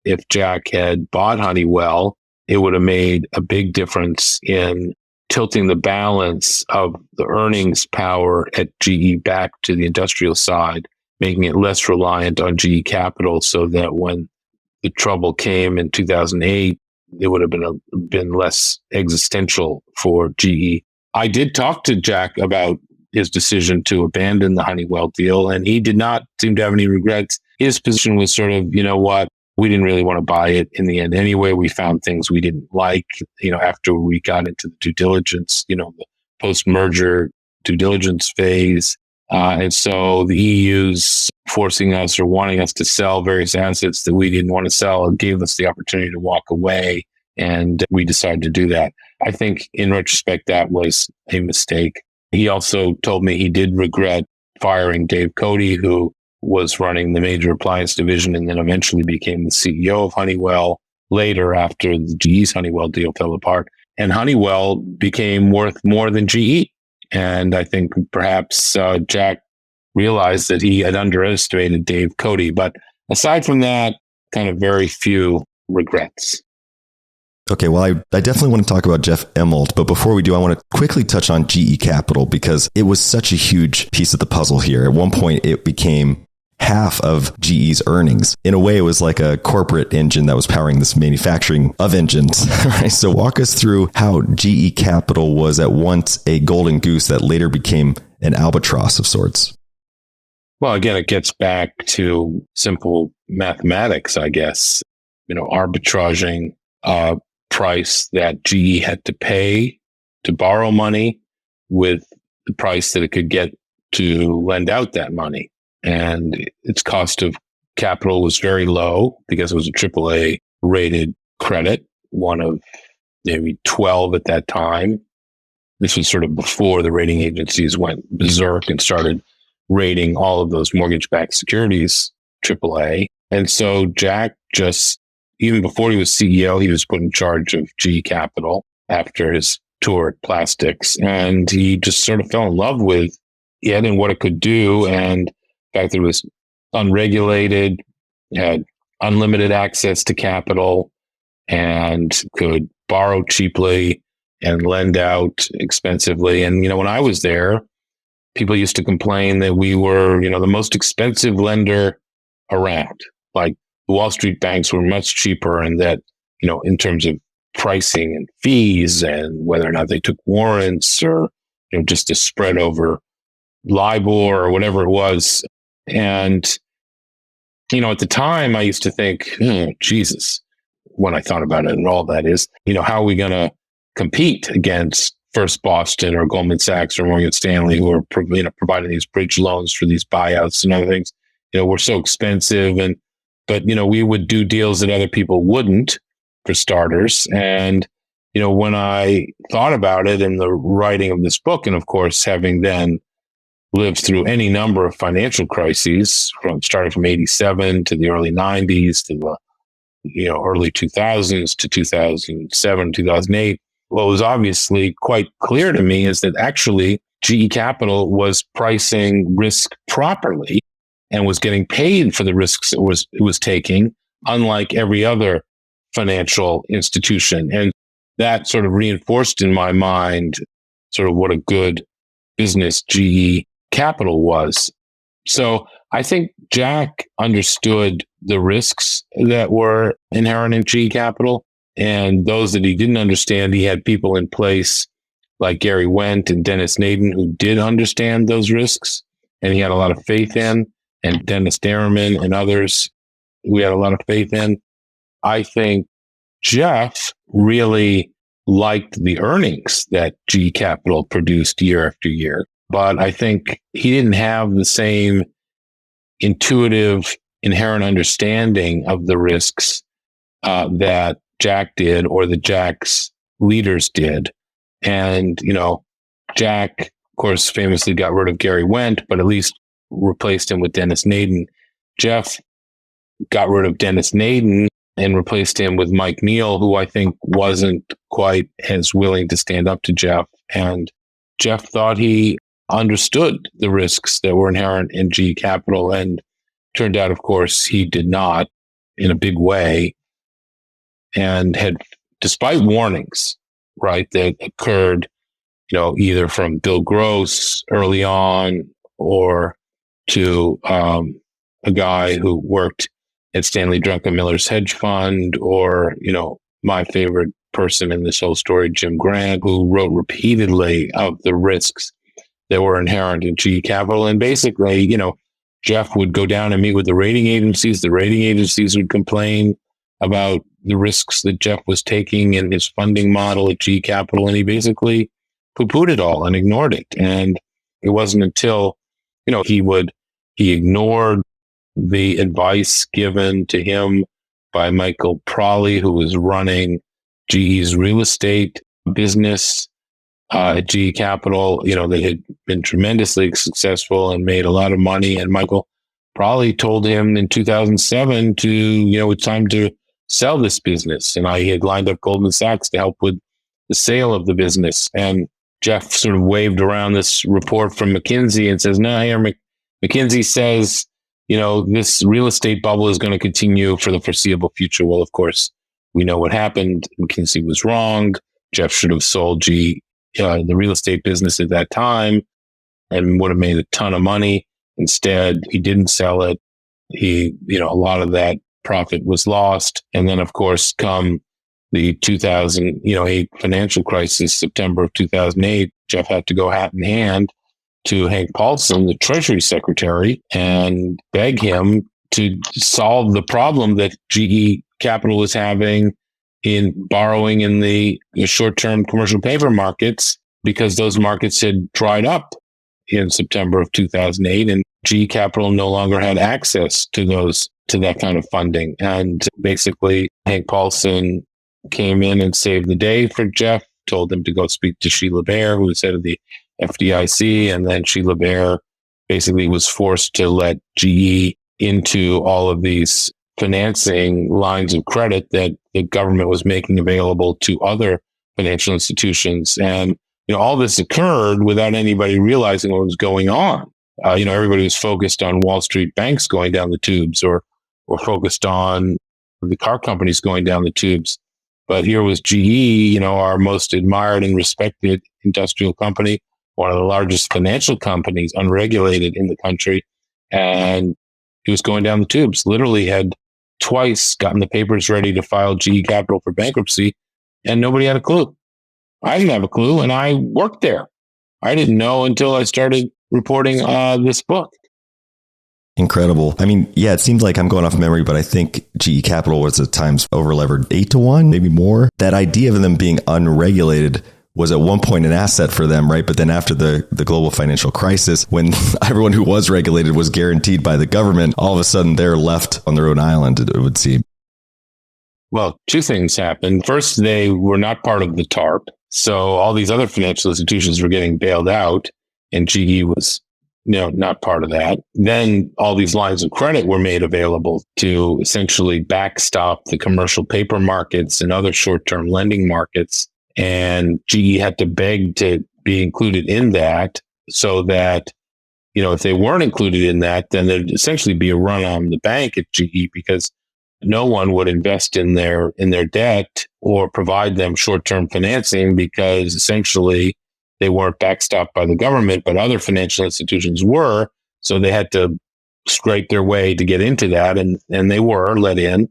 A: if Jack had bought Honeywell, it would have made a big difference in tilting the balance of the earnings power at GE back to the industrial side, making it less reliant on GE capital, so that when the trouble came in 2008, it would have been less existential for GE. I did talk to Jack about his decision to abandon the Honeywell deal, and he did not seem to have any regrets. His position was sort of, we didn't really want to buy it in the end anyway. We found things we didn't like, after we got into the due diligence, the post-merger due diligence phase. And so the EU's forcing us or wanting us to sell various assets that we didn't want to sell and gave us the opportunity to walk away. And we decided to do that. I think in retrospect, that was a mistake. He also told me he did regret firing Dave Cote, who was running the major appliance division and then eventually became the CEO of Honeywell later after the GE's Honeywell deal fell apart. And Honeywell became worth more than GE. And I think perhaps Jack realized that he had underestimated Dave Cote. But aside from that, kind of very few regrets.
B: Okay, well, I definitely want to talk about Jeff Immelt, but before we do, I want to quickly touch on GE Capital because it was such a huge piece of the puzzle here. At one point, it became half of GE's earnings. In a way, it was like a corporate engine that was powering this manufacturing of engines. Right? So walk us through how GE Capital was at once a golden goose that later became an albatross of sorts.
A: Well, again, it gets back to simple mathematics, I guess. Arbitraging a price that GE had to pay to borrow money with the price that it could get to lend out that money. And its cost of capital was very low because it was a AAA rated credit, one of maybe 12 at that time. This was sort of before the rating agencies went berserk and started rating all of those mortgage-backed securities AAA. And so Jack just, even before he was CEO, he was put in charge of GE Capital after his tour at Plastics. And he just sort of fell in love with it and what it could do. And the fact that it was unregulated, had unlimited access to capital, and could borrow cheaply and lend out expensively. And, when I was there, people used to complain that we were, the most expensive lender around. Like the Wall Street banks were much cheaper, and that, in terms of pricing and fees and whether or not they took warrants or, just a spread over LIBOR or whatever it was. And, at the time I used to think, Jesus, when I thought about it and all that is, how are we going to compete against First Boston or Goldman Sachs or Morgan Stanley, who are providing these bridge loans for these buyouts and other things? We're so expensive, but we would do deals that other people wouldn't, for starters. And when I thought about it in the writing of this book, and of course having then lived through any number of financial crises, starting from 87 to the early 90s to the early 2000s to 2007, 2008. What was obviously quite clear to me is that actually GE Capital was pricing risk properly and was getting paid for the risks it was taking, unlike every other financial institution. And that sort of reinforced in my mind sort of what a good business GE Capital was. So I think Jack understood the risks that were inherent in GE Capital, and those that he didn't understand, he had people in place like Gary Wendt and Dennis Naden who did understand those risks, and he had a lot of faith in, and Dennis Derriman and others we had a lot of faith in. I think Jeff really liked the earnings that GE Capital produced year after year, but I think he didn't have the same intuitive, inherent understanding of the risks that Jack did or that Jack's leaders did. And, Jack, of course, famously got rid of Gary Wendt, but at least replaced him with Dennis Naden. Jeff got rid of Dennis Naden and replaced him with Mike Neal, who I think wasn't quite as willing to stand up to Jeff. And Jeff thought he understood the risks that were inherent in GE Capital, and turned out, of course, he did not in a big way, and had, despite warnings, right, that occurred, either from Bill Gross early on or to a guy who worked at Stanley Druckenmiller's hedge fund, or, my favorite person in this whole story, Jim Grant, who wrote repeatedly of the risks that were inherent in GE Capital. And basically, Jeff would go down and meet with the rating agencies. The rating agencies would complain about the risks that Jeff was taking in his funding model at GE Capital, and he basically poo-pooed it all and ignored it. And it wasn't until, he ignored the advice given to him by Michael Prawley, who was running GE's real estate business at GE Capital. They had been tremendously successful and made a lot of money. And Michael Prawley told him in 2007 to, it's time to sell this business. And he had lined up Goldman Sachs to help with the sale of the business. And Jeff sort of waved around this report from McKinsey and says, no, here, McKinsey says, this real estate bubble is going to continue for the foreseeable future. Well, of course, we know what happened. McKinsey was wrong. Jeff should have sold GE, the real estate business at that time, and would have made a ton of money. Instead, he didn't sell it. A lot of that profit was lost. And then, of course, come the 2008 financial crisis, September of 2008, Jeff had to go hat in hand to Hank Paulson, the Treasury Secretary, and beg him to solve the problem that GE Capital was having in borrowing in the short-term commercial paper markets, because those markets had dried up in September of 2008, and GE Capital no longer had access to that kind of funding. And basically, Hank Paulson came in and saved the day for Jeff, told him to go speak to Sheila Bair, who was head of the FDIC, and then Sheila Bair basically was forced to let GE into all of these financing lines of credit that the government was making available to other financial institutions. And, all this occurred without anybody realizing what was going on. Everybody was focused on Wall Street banks going down the tubes, or focused on the car companies going down the tubes. But here was GE, our most admired and respected industrial company, one of the largest financial companies, unregulated in the country. And he was going down the tubes. Literally had twice gotten the papers ready to file GE Capital for bankruptcy, and nobody had a clue. I didn't have a clue, and I worked there. I didn't know until I started reporting this book.
B: Incredible. I mean, yeah, it seems like I'm going off memory, but I think GE Capital was at times overlevered 8-1, maybe more. That idea of them being unregulated was at one point an asset for them, right? But then after the global financial crisis, when everyone who was regulated was guaranteed by the government, all of a sudden they're left on their own island, it would seem.
A: Well, two things happened. First, they were not part of the TARP. So all these other financial institutions were getting bailed out, and GE was not part of that. Then all these lines of credit were made available to essentially backstop the commercial paper markets and other short-term lending markets. And GE had to beg to be included in that, so that, if they weren't included in that, then there'd essentially be a run on the bank at GE, because no one would invest in their debt or provide them short-term financing, because essentially they weren't backstopped by the government, but other financial institutions were. So they had to scrape their way to get into that, and they were let in.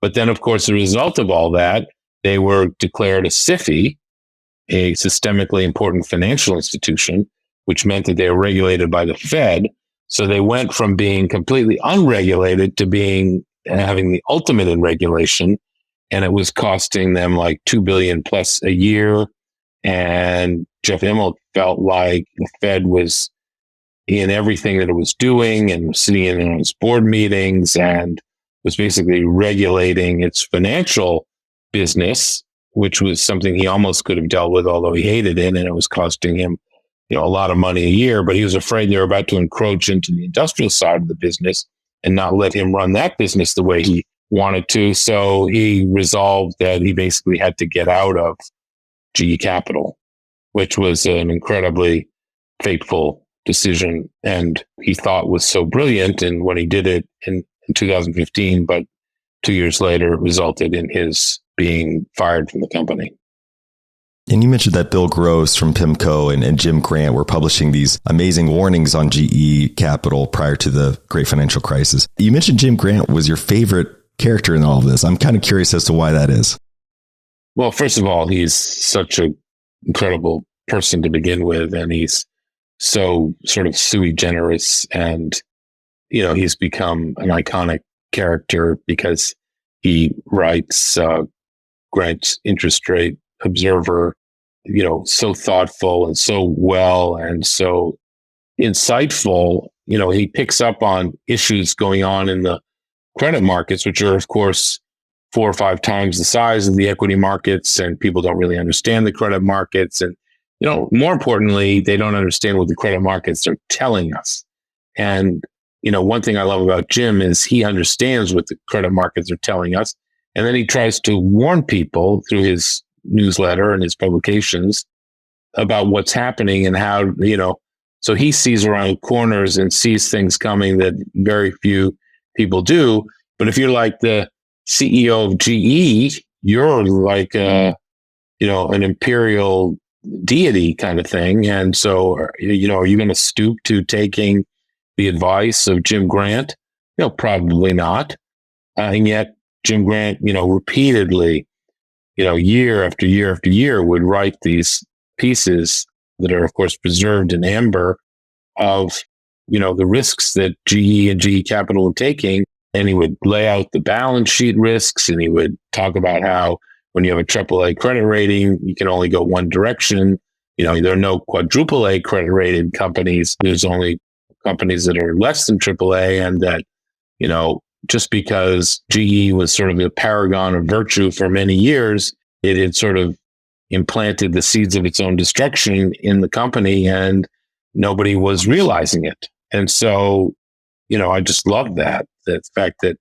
A: But then, of course, the result of all that, they were declared a SIFI, a systemically important financial institution, which meant that they were regulated by the Fed. So they went from being completely unregulated to having the ultimate in regulation. And it was costing them like $2 billion plus a year. And Jeff Immelt felt like the Fed was in everything that it was doing and sitting in its board meetings and was basically regulating its financial business, which was something he almost could have dealt with, although he hated it. And it was costing him, a lot of money a year, but he was afraid they were about to encroach into the industrial side of the business and not let him run that business the way he wanted to. So he resolved that he basically had to get out of GE Capital, which was an incredibly fateful decision, and he thought was so brilliant. And when he did it in 2015, but 2 years later, it resulted in his being fired from the company.
B: And you mentioned that Bill Gross from PIMCO and Jim Grant were publishing these amazing warnings on GE Capital prior to the great financial crisis. You mentioned Jim Grant was your favorite character in all of this. I'm kind of curious as to why that is.
A: Well, first of all, he's such an incredible person to begin with, and he's so sort of sui generis, and, he's become an iconic character because he writes Grant's Interest Rate Observer, so thoughtful and so well and so insightful. He picks up on issues going on in the credit markets, which are, of course, 4 or 5 times the size of the equity markets, and people don't really understand the credit markets. And, more importantly, they don't understand what the credit markets are telling us. And, one thing I love about Jim is he understands what the credit markets are telling us. And then he tries to warn people through his newsletter and his publications about what's happening and how, so he sees around corners and sees things coming that very few people do. But if you're like the CEO of GE, you're like, an imperial deity kind of thing. And so, are you going to stoop to taking the advice of Jim Grant? Probably not. And yet Jim Grant, repeatedly, year after year after year would write these pieces that are, of course, preserved in amber of, the risks that GE and GE Capital were taking. And he would lay out the balance sheet risks, and he would talk about how when you have a AAA credit rating, you can only go one direction. There are no quadruple A credit rated companies. There's only companies that are less than AAA, and that, just because GE was sort of a paragon of virtue for many years, it had sort of implanted the seeds of its own destruction in the company, and nobody was realizing it. And so, I just love that fact that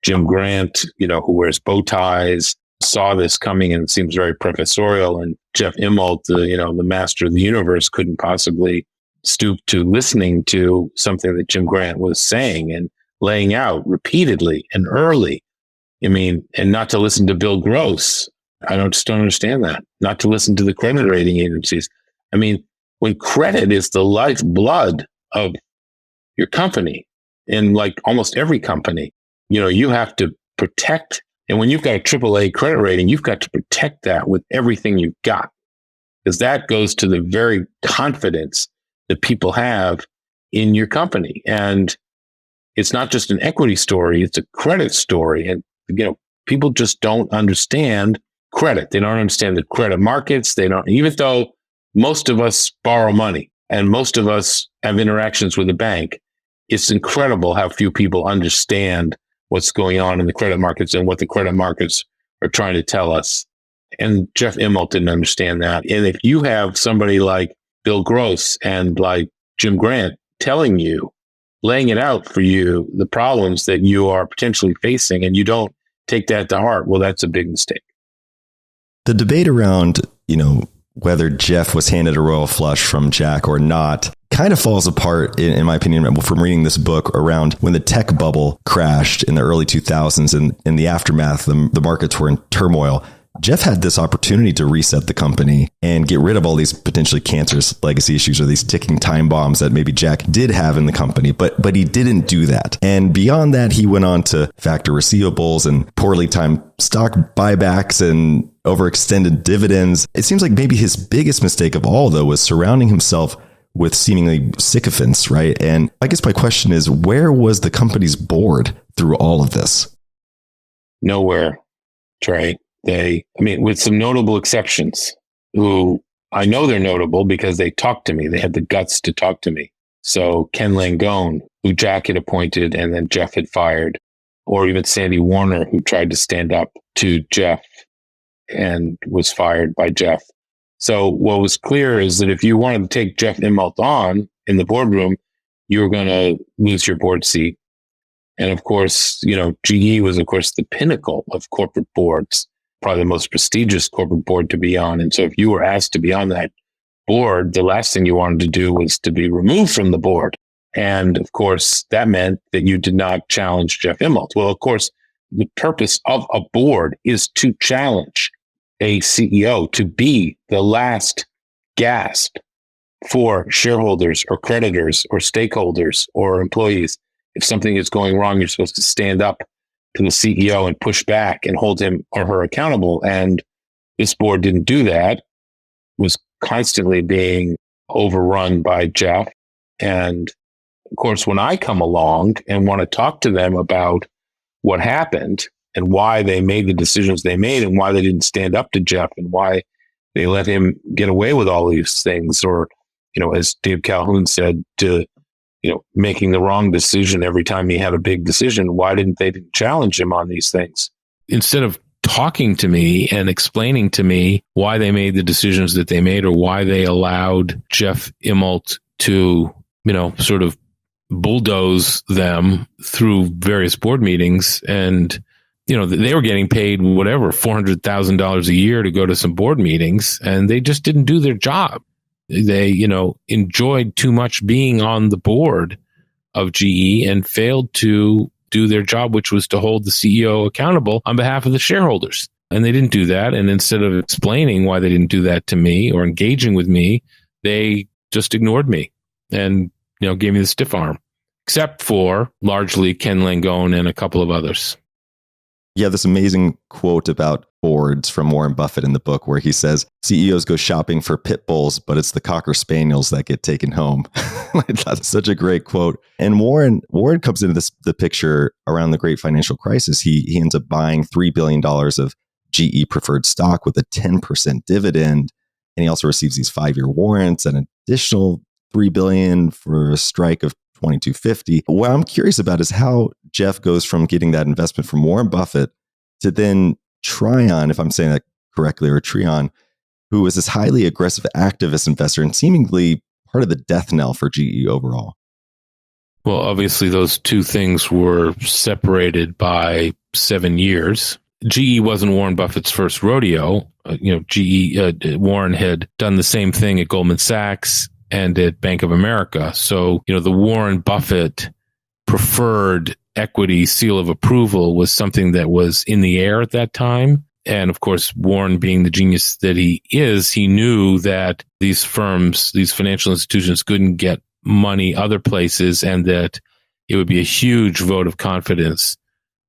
A: Jim Grant, who wears bow ties, saw this coming and seems very professorial. And Jeff Immelt, the master of the universe, couldn't possibly stoop to listening to something that Jim Grant was saying and laying out repeatedly and early. And not to listen to Bill Gross. I just don't understand that. Not to listen to the credit rating agencies. When credit is the lifeblood of your company, and like almost every company, you have to protect. And when you've got a AAA credit rating, you've got to protect that with everything you've got, because that goes to the very confidence that people have in your company. And it's not just an equity story, it's a credit story. And, people just don't understand credit. They don't understand the credit markets. They don't, even though most of us borrow money and most of us have interactions with a bank, it's incredible how few people understand what's going on in the credit markets and what the credit markets are trying to tell us. And Jeff Immelt didn't understand that. And if you have somebody like Bill Gross and like Jim Grant telling you, laying it out for you, the problems that you are potentially facing, and you don't take that to heart, well, that's a big mistake.
B: The debate around, whether Jeff was handed a royal flush from Jack or not kind of falls apart, in my opinion, from reading this book around when the tech bubble crashed in the early 2000s, and in the aftermath, the markets were in turmoil. Jeff had this opportunity to reset the company and get rid of all these potentially cancerous legacy issues or these ticking time bombs that maybe Jack did have in the company, but he didn't do that. And beyond that, he went on to factor receivables and poorly timed stock buybacks and overextended dividends. It seems like maybe his biggest mistake of all, though, was surrounding himself with seemingly sycophants, right? And I guess my question is, where was the company's board through all of this?
A: Nowhere, Trey. With some notable exceptions, who I know they're notable because they talked to me. They had the guts to talk to me. So Ken Langone, who Jack had appointed and then Jeff had fired, or even Sandy Warner, who tried to stand up to Jeff and was fired by Jeff. So what was clear is that if you wanted to take Jeff Immelt on in the boardroom, you were going to lose your board seat. And of course, GE was, of course, the pinnacle of corporate boards, probably the most prestigious corporate board to be on. And so if you were asked to be on that board, the last thing you wanted to do was to be removed from the board. And of course, that meant that you did not challenge Jeff Immelt. Well, of course, the purpose of a board is to challenge a CEO to be the last gasp for shareholders or creditors or stakeholders or employees. If something is going wrong, you're supposed to stand up to the CEO and push back and hold him or her accountable. And this board didn't do that, was constantly being overrun by Jeff. And of course, when I come along and want to talk to them about what happened and why they made the decisions they made and why they didn't stand up to Jeff and why they let him get away with all these things, or, as Dave Calhoun said, making the wrong decision every time he had a big decision, why didn't they challenge him on these things? Instead of talking to me and explaining to me why they made the decisions that they made, or why they allowed Jeff Immelt to, sort of bulldoze them through various board meetings. And, they were getting paid whatever, $400,000 a year to go to some board meetings, and they just didn't do their job. They, enjoyed too much being on the board of GE and failed to do their job, which was to hold the CEO accountable on behalf of the shareholders. And they didn't do that. And instead of explaining why they didn't do that to me or engaging with me, they just ignored me and, gave me the stiff arm, except for largely Ken Langone and a couple of others.
B: Yeah, this amazing quote about boards from Warren Buffett in the book where he says, CEOs go shopping for pit bulls, but it's the Cocker Spaniels that get taken home. That's such a great quote. And Warren comes into the picture around the great financial crisis. He ends up buying $3 billion of GE preferred stock with a 10% dividend. And he also receives these 5-year warrants, an additional $3 billion for a strike of 2250. What I'm curious about is how Jeff goes from getting that investment from Warren Buffett to then Trion, if I'm saying that correctly, or Trion, who was this highly aggressive activist investor and seemingly part of the death knell for GE overall.
A: Well, obviously those two things were separated by 7 years. GE wasn't Warren Buffett's first rodeo. Warren had done the same thing at Goldman Sachs and at Bank of America. So, the Warren Buffett preferred equity seal of approval was something that was in the air at that time. And of course, Warren, being the genius that he is, he knew that these firms, these financial institutions couldn't get money other places, and that it would be a huge vote of confidence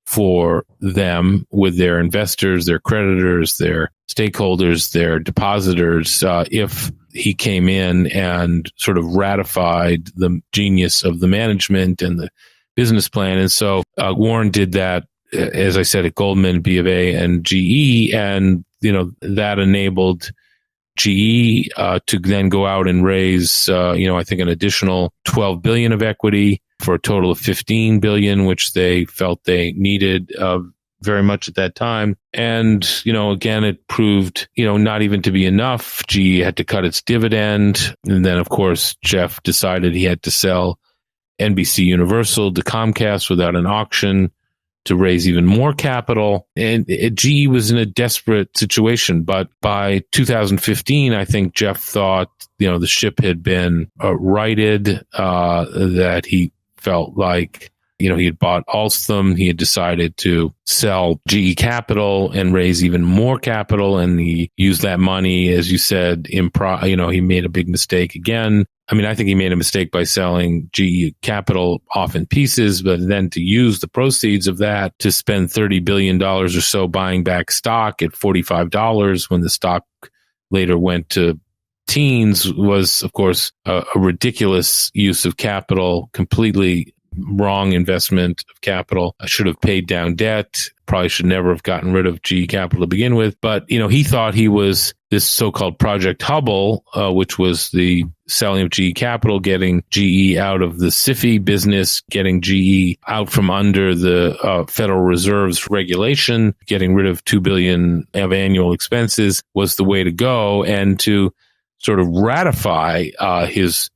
A: for them with their investors, their creditors, their stakeholders, their depositors, if he came in and sort of ratified the genius of the management and the business plan. And so Warren did that, as I said, at Goldman, B of A, and GE. And, that enabled GE to then go out and raise, I think an additional $12 billion of equity for a total of $15 billion, which they felt they needed very much at that time. And, again, it proved, not even to be enough. GE had to cut its dividend. And then, of course, Jeff decided he had to sell NBCUniversal to Comcast without an auction to raise even more capital. And GE was in a desperate situation. But by 2015, I think Jeff thought, the ship had been righted, that he felt like, he had bought Alstom. He had decided to sell GE Capital and raise even more capital. And he used that money, as you said, he made a big mistake again. I mean, I think he made a mistake by selling GE Capital off in pieces, but then to use the proceeds of that to spend $30 billion or so buying back stock at $45 when the stock later went to teens was, of course, a ridiculous use of capital, completely wrong investment of capital. I should have paid down debt. Probably should never have gotten rid of GE Capital to begin with. But, he thought he was this so-called Project Hubble, which was the selling of GE Capital, getting GE out of the SIFI business, getting GE out from under the Federal Reserve's regulation, getting rid of $2 billion of annual expenses was the way to go. And to sort of ratify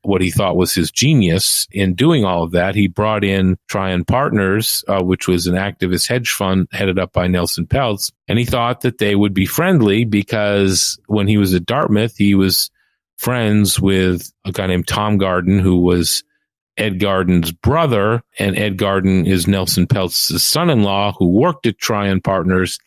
A: what he thought was his genius in doing all of that, he brought in Trian Partners, which was an activist hedge fund headed up by Nelson Peltz. And he thought that they would be friendly because when he was at Dartmouth, he was friends with a guy named Tom Garden, who was Ed Garden's brother. And Ed Garden is Nelson Peltz's son-in-law who worked at Trian Partners.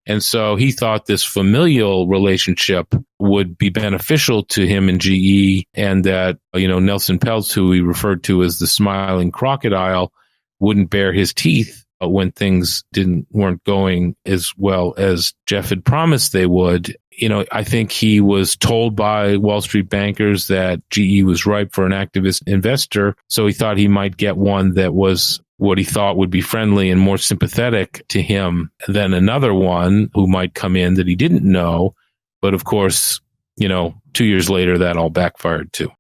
A: And so he thought this familial relationship would be beneficial to him and GE, and that, Nelson Peltz, who he referred to as the smiling crocodile, wouldn't bare his teeth when things weren't going as well as Jeff had promised they would. I think he was told by Wall Street bankers that GE was ripe for an activist investor. So he thought he might get one that was what he thought would be friendly and more sympathetic to him than another one who might come in that he didn't know. But of course, 2 years later, that all backfired too.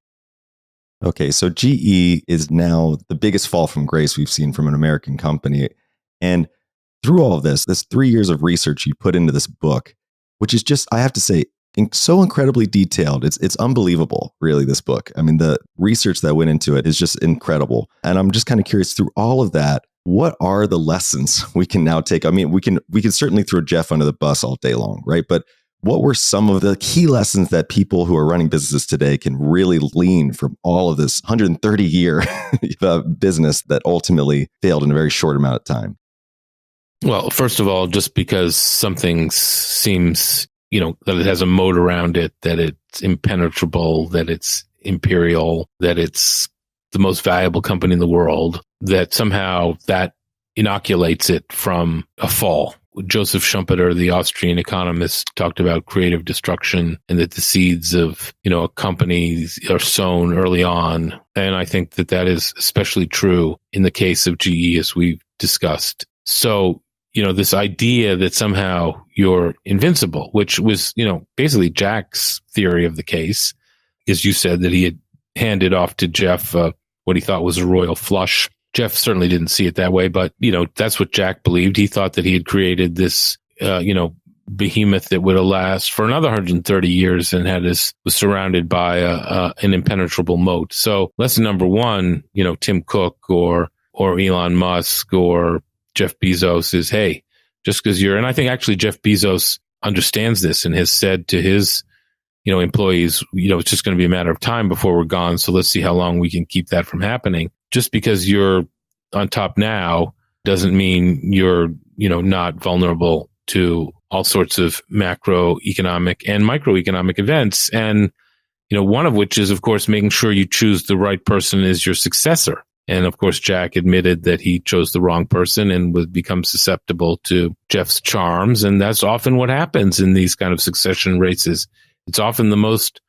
B: Okay, so GE is now the biggest fall from grace we've seen from an American company. And through all of this 3 years of research you put into this book, which is just, I have to say, so incredibly detailed. It's unbelievable, really, this book. I mean, the research that went into it is just incredible. And I'm just kind of curious, through all of that, what are the lessons we can now take? I mean, we can certainly throw Jeff under the bus all day long, right? But what were some of the key lessons that people who are running businesses today can really glean from all of this 130-year business that ultimately failed in a very short amount of time?
A: Well, first of all, just because something seems, that it has a moat around it, that it's impenetrable, that it's imperial, that it's the most valuable company in the world, that somehow that inoculates it from a fall. Joseph Schumpeter, the Austrian economist, talked about creative destruction and that the seeds of, a company are sown early on. And I think that is especially true in the case of GE, as we've discussed. So, this idea that somehow you're invincible, which was, basically Jack's theory of the case, is you said that he had handed off to Jeff what he thought was a royal flush. Jeff certainly didn't see it that way, but, that's what Jack believed. He thought that he had created this, behemoth that would last for another 130 years and was surrounded by an impenetrable moat. So lesson number one, Tim Cook or Elon Musk or Jeff Bezos is, hey, just because and I think actually Jeff Bezos understands this and has said to his, employees, it's just going to be a matter of time before we're gone. So let's see how long we can keep that from happening. Just because you're on top now doesn't mean you're, not vulnerable to all sorts of macroeconomic and microeconomic events. And, one of which is, of course, making sure you choose the right person as your successor. And of course, Jack admitted that he chose the wrong person and would become susceptible to Jeff's charms. And that's often what happens in these kind of succession races. It's often the most,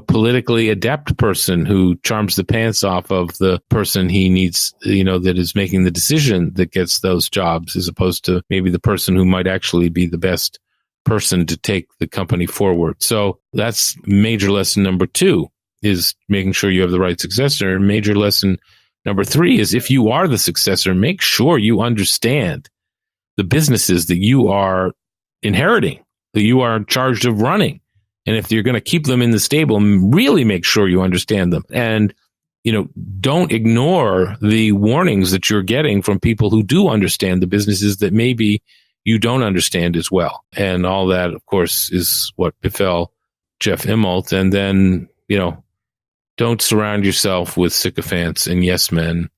A: politically adept person who charms the pants off of the person he needs, that is making the decision that gets those jobs, as opposed to maybe the person who might actually be the best person to take the company forward. So that's major lesson number 2, is making sure you have the right successor. Major lesson number 3 is, if you are the successor, make sure you understand the businesses that you are inheriting, that you are charged of running. And if you're going to keep them in the stable, really make sure you understand them. And, don't ignore the warnings that you're getting from people who do understand the businesses that maybe you don't understand as well. And all that, of course, is what befell Jeff Immelt. And then, don't surround yourself with sycophants and yes men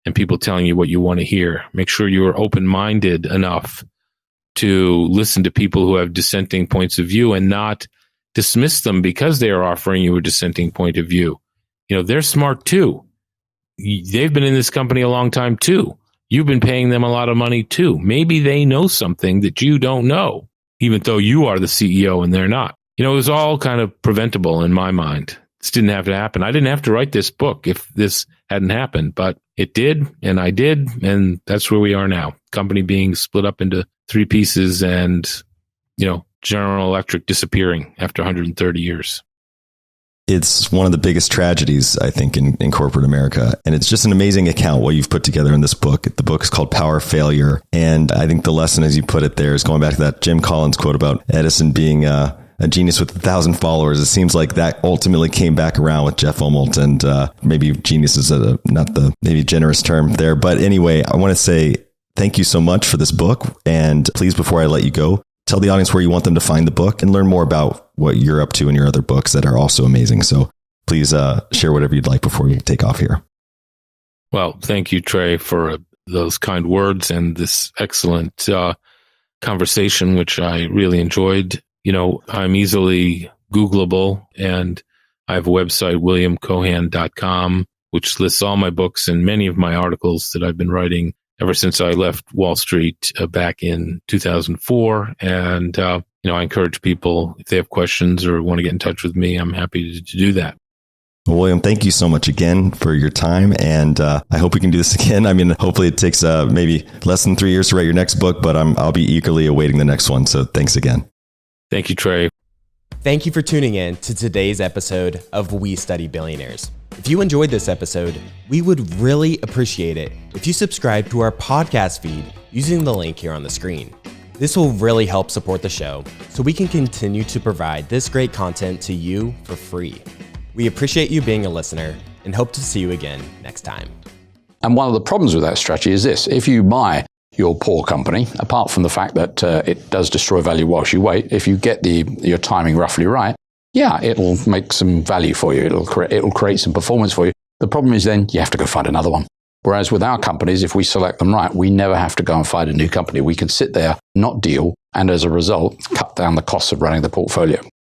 A: and people telling you what you want to hear. Make sure you're open-minded enough to listen to people who have dissenting points of view and not dismiss them because they are offering you a dissenting point of view. They're smart too. They've been in this company a long time too. You've been paying them a lot of money too. Maybe they know something that you don't know, even though you are the CEO and they're not. It was all kind of preventable in my mind. This didn't have to happen. I didn't have to write this book if this hadn't happened, but it did, and I did, and that's where we are now. Company being split up into 3 pieces and, General Electric disappearing after 130 years.
B: It's one of the biggest tragedies, I think, in corporate America. And it's just an amazing account what you've put together in this book. The book is called Power Failure. And I think the lesson, as you put it there, is going back to that Jim Collins quote about Edison being a genius with 1,000 followers. It seems like that ultimately came back around with Jeff Immelt, and maybe genius is not the maybe generous term there. But anyway, I want to say thank you so much for this book. And please, before I let you go, tell the audience where you want them to find the book and learn more about what you're up to in your other books that are also amazing. So please share whatever you'd like before we take off here.
A: Well, thank you, Trey, for those kind words and this excellent conversation, which I really enjoyed. I'm easily Googleable, and I have a website, williamcohan.com, which lists all my books and many of my articles that I've been writing ever since I left Wall Street back in 2004. And, I encourage people, if they have questions or want to get in touch with me, I'm happy to do that.
B: Well, William, thank you so much again for your time. And I hope we can do this again. I mean, hopefully it takes maybe less than 3 years to write your next book, but I'll be eagerly awaiting the next one. So thanks again.
A: Thank you, Trey.
C: Thank you for tuning in to today's episode of We Study Billionaires. If you enjoyed this episode, we would really appreciate it if you subscribe to our podcast feed using the link here on the screen. This will really help support the show so we can continue to provide this great content to you for free. We appreciate you being a listener and hope to see you again next time.
D: And one of the problems with that strategy is this: if you buy your poor company, apart from the fact that it does destroy value whilst you wait, if you get your timing roughly right, yeah, it'll make some value for you. It'll create some performance for you. The problem is then you have to go find another one. Whereas with our companies, if we select them right, we never have to go and find a new company. We can sit there, not deal, and as a result, cut down the costs of running the portfolio.